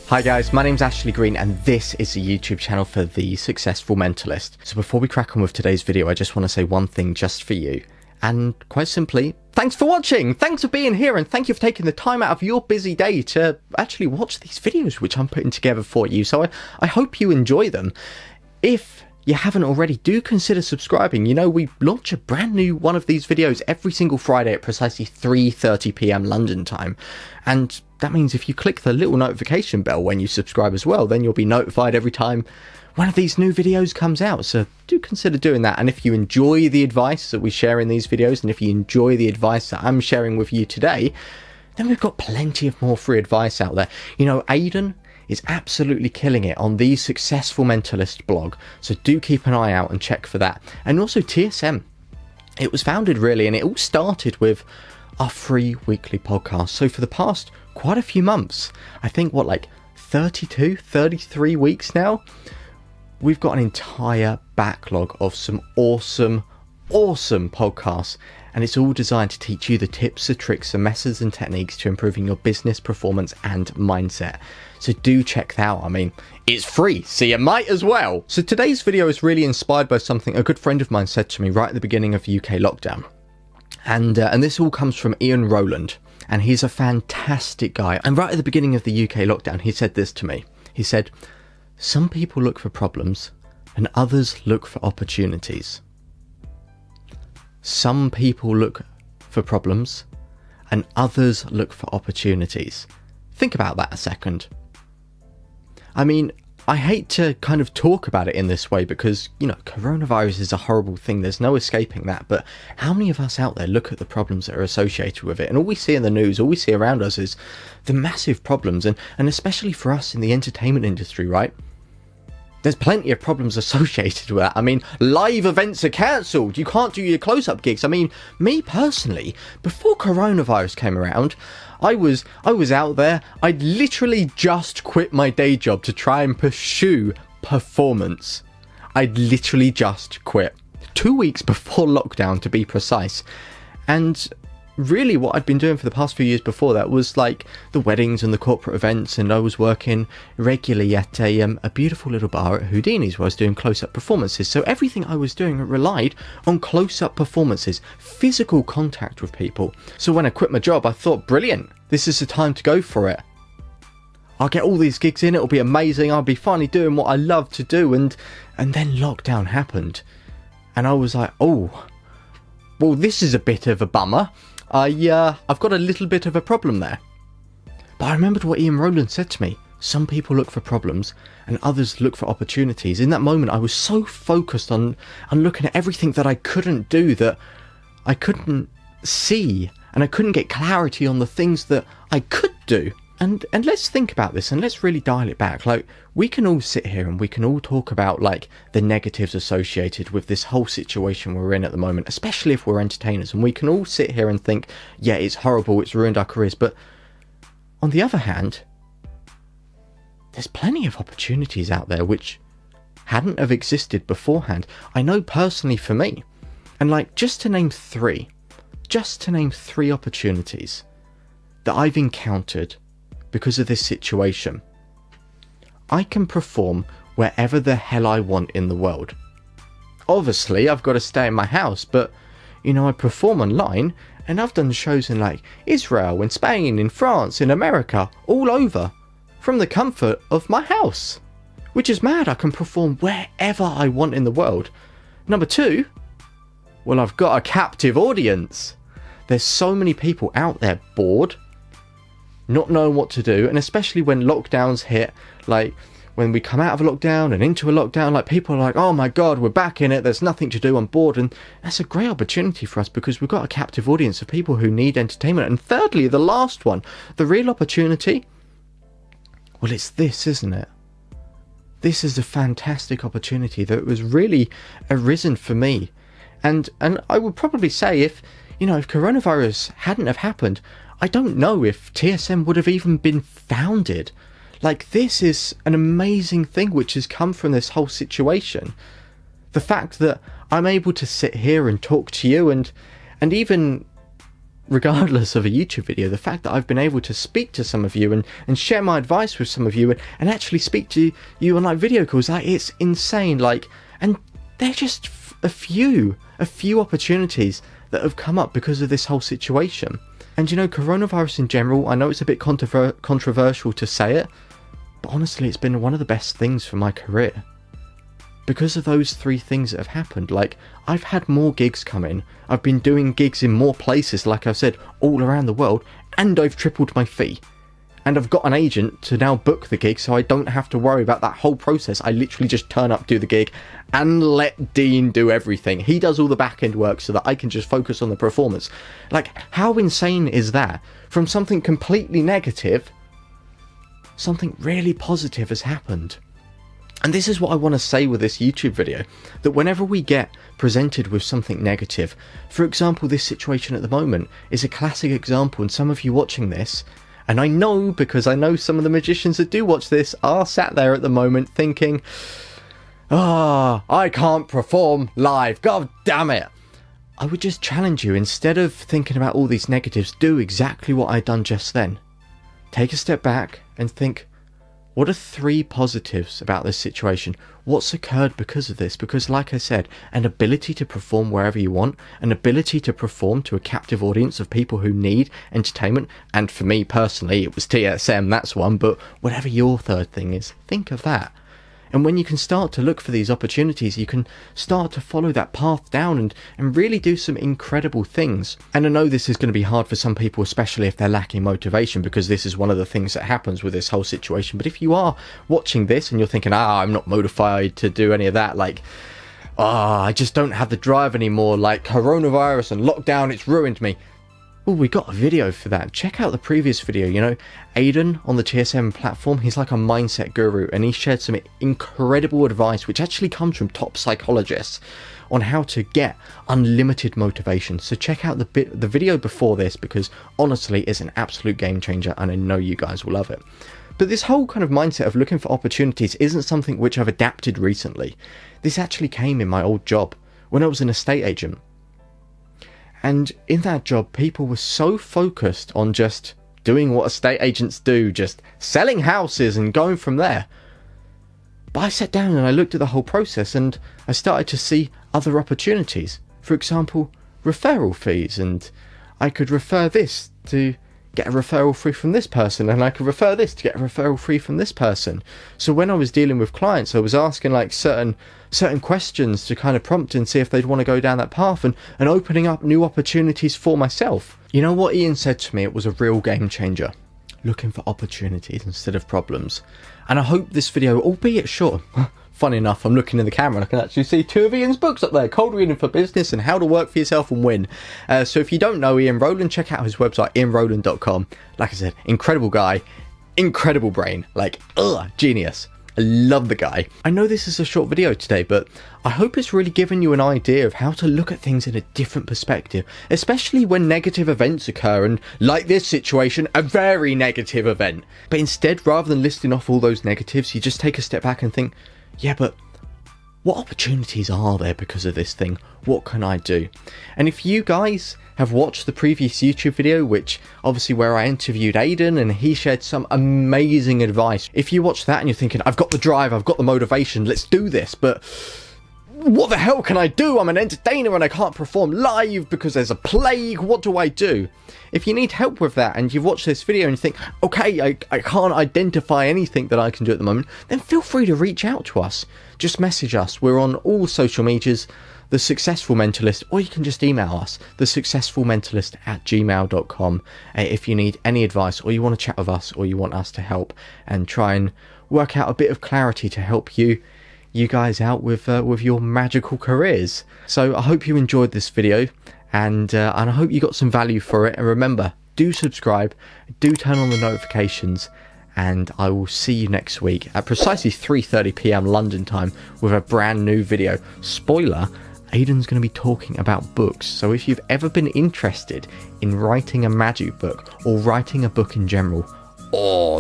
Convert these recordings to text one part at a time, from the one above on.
Hi guys, my name's Ashley Green and this is the YouTube channel for The Successful Mentalist. So before we crack on with today's video, I just want to say one thing just for you. And quite simply, thanks for watching, thanks for being here, and thank you for taking the time out of your busy day to actually watch these videos which I'm putting together for you. So I hope you enjoy them. If you haven't already, do consider subscribing. You know, we launch a brand new one of these videos every single Friday at precisely 3:30 PM London time. And that means if you click the little notification bell when you subscribe as well, then you'll be notified every time one of these new videos comes out. So do consider doing that. And if you enjoy the advice that we share in these videos, and if you enjoy the advice that I'm sharing with you today, then we've got plenty of more free advice out there. You know, Aidan is absolutely killing it on the Successful Mentalist blog. So do keep an eye out and check for that. And also TSM. It was founded really, and it all started with our free weekly podcast. So for the past quite a few months, I think like 32, 33 weeks now, we've got an entire backlog of some awesome podcasts. And it's all designed to teach you the tips, the tricks, the methods and techniques to improving your business performance and mindset. So do check that out. I mean, it's free, so you might as well. So today's video is really inspired by something a good friend of mine said to me right at the beginning of UK lockdown. And this all comes from Ian Rowland, and he's a fantastic guy. And right at the beginning of the UK lockdown, he said this to me. He said, "Some people look for problems and others look for opportunities. Some people look for problems and others look for opportunities." Think about that a second. I mean, I hate to kind of talk about it in this way because, you know, coronavirus is a horrible thing. There's no escaping that. But how many of us out there look at the problems that are associated with it? And all we see in the news, all we see around us is the massive problems. And especially for us in the entertainment industry, right? There's plenty of problems associated with that. I mean, live events are cancelled. You can't do your close-up gigs. I mean, me personally, before coronavirus came around, I was out there. I'd literally just quit my day job to try and pursue performance. I'd literally just quit. 2 weeks before lockdown, to be precise. And really what I'd been doing for the past few years before that was like the weddings and the corporate events, and I was working regularly at a beautiful little bar at Houdini's where I was doing close-up performances. So everything I was doing relied on close-up performances, physical contact with people. So when I quit my job, I thought, brilliant, this is the time to go for it. I'll get all these gigs in, it'll be amazing, I'll be finally doing what I love to do. And then lockdown happened. And I was like, oh, well, this is a bit of a bummer. I've got a little bit of a problem there. But I remembered what Ian Rowland said to me. Some people look for problems and others look for opportunities. In that moment, I was so focused on looking at everything that I couldn't do, that I couldn't see, and I couldn't get clarity on the things that I could do. And let's think about this and let's really dial it back. Like, we can all sit here and we can all talk about like the negatives associated with this whole situation we're in at the moment, especially if we're entertainers. And we can all sit here and think, yeah, it's horrible, it's ruined our careers. But on the other hand, there's plenty of opportunities out there which hadn't have existed beforehand. I know personally for me, and like just to name three opportunities that I've encountered because of this situation. I can perform wherever the hell I want in the world. Obviously, I've got to stay in my house, but, you know, I perform online, and I've done shows in like Israel, in Spain, in France, in America, all over, from the comfort of my house. Which is mad, I can perform wherever I want in the world. Number two, well, I've got a captive audience. There's so many people out there bored, not knowing what to do, and especially when lockdowns hit, like when we come out of a lockdown and into a lockdown, like people are like, oh my god, we're back in it, there's nothing to do, I'm bored. And that's a great opportunity for us because we've got a captive audience of people who need entertainment. And thirdly, the last one, the real opportunity, well, it's this, isn't it? This is a fantastic opportunity that was really arisen for me. And I would probably say if coronavirus hadn't have happened, I don't know if TSM would have even been founded. Like, this is an amazing thing which has come from this whole situation. The fact that I'm able to sit here and talk to you and even regardless of a YouTube video, the fact that I've been able to speak to some of you and share my advice with some of you and actually speak to you on like video calls, like, it's insane. Like, and they're just a few opportunities that have come up because of this whole situation. And you know, coronavirus in general, I know it's a bit controversial to say it, but honestly, it's been one of the best things for my career. Because of those 3 things that have happened, like, I've had more gigs come in, I've been doing gigs in more places, like I've said, all around the world, and I've tripled my fee. And I've got an agent to now book the gig, so I don't have to worry about that whole process. I literally just turn up, do the gig, and let Dean do everything. He does all the back end work so that I can just focus on the performance. Like, how insane is that? From something completely negative, something really positive has happened. And this is what I want to say with this YouTube video, that whenever we get presented with something negative, for example, this situation at the moment is a classic example, and some of you watching this, and I know because I know some of the magicians that do watch this are sat there at the moment thinking, I can't perform live, god damn it. I would just challenge you, instead of thinking about all these negatives, do exactly what I done just then. Take a step back and think, what are 3 positives about this situation? What's occurred because of this? Because like I said, an ability to perform wherever you want, an ability to perform to a captive audience of people who need entertainment, and for me personally, it was TSM, that's one, but whatever your 3rd thing is, think of that. And when you can start to look for these opportunities, you can start to follow that path down and really do some incredible things. And I know this is going to be hard for some people, especially if they're lacking motivation, because this is one of the things that happens with this whole situation. But if you are watching this and you're thinking, I'm not motivated to do any of that, like, I just don't have the drive anymore, like coronavirus and lockdown, it's ruined me. Well, we got a video for that. Check out the previous video. You know, Aiden on the TSM platform, he's like a mindset guru, and he shared some incredible advice which actually comes from top psychologists on how to get unlimited motivation. So check out the video before this, because honestly it's an absolute game changer and I know you guys will love it. But this whole kind of mindset of looking for opportunities isn't something which I've adapted recently. This actually came in my old job when I was an estate agent. And in that job, people were so focused on just doing what estate agents do, just selling houses and going from there. But I sat down and I looked at the whole process and I started to see other opportunities. For example, referral fees, and I could refer this to get a referral fee from this person, and I could refer this to get a referral fee from this person. So when I was dealing with clients, I was asking like certain questions to kind of prompt and see if they'd want to go down that path, and opening up new opportunities for myself. You know what Ian said to me? It was a real game changer. Looking for opportunities instead of problems. And I hope this video, albeit short, funny enough, I'm looking in the camera and I can actually see 2 of Ian's books up there, Cold Reading for Business and How to Work for Yourself and Win. So if you don't know Ian Rowland, check out his website, ianrowland.com. Like I said, incredible guy, incredible brain, like, genius. I love the guy. I know this is a short video today, but I hope it's really given you an idea of how to look at things in a different perspective, especially when negative events occur, and like this situation, a very negative event. But instead, rather than listing off all those negatives, you just take a step back and think, yeah, but what opportunities are there because of this thing? What can I do? And if you guys have watched the previous YouTube video, which obviously where I interviewed Aiden and he shared some amazing advice. If you watch that and you're thinking, I've got the drive, I've got the motivation, let's do this, but what the hell can I do? I'm an entertainer and I can't perform live because there's a plague. What do I do? If you need help with that and you've watched this video and you think, okay, I can't identify anything that I can do at the moment, then feel free to reach out to us. Just message us. We're on all social medias, The Successful Mentalist, or you can just email us, thesuccessfulmentalist@gmail.com, if you need any advice or you want to chat with us or you want us to help and try and work out a bit of clarity to help you guys out with your magical careers. So I hope you enjoyed this video, and I hope you got some value for it. And remember, do subscribe, do turn on the notifications, and I will see you next week at precisely 3:30 p.m. London time with a brand new video. Spoiler, Aiden's going to be talking about books. So if you've ever been interested in writing a magic book or writing a book in general,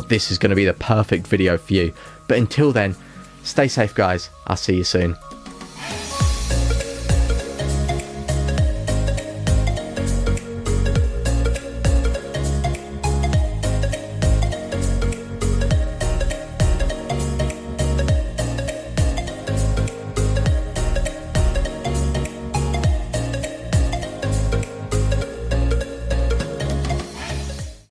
this is going to be the perfect video for you. But until then, stay safe, guys. I'll see you soon.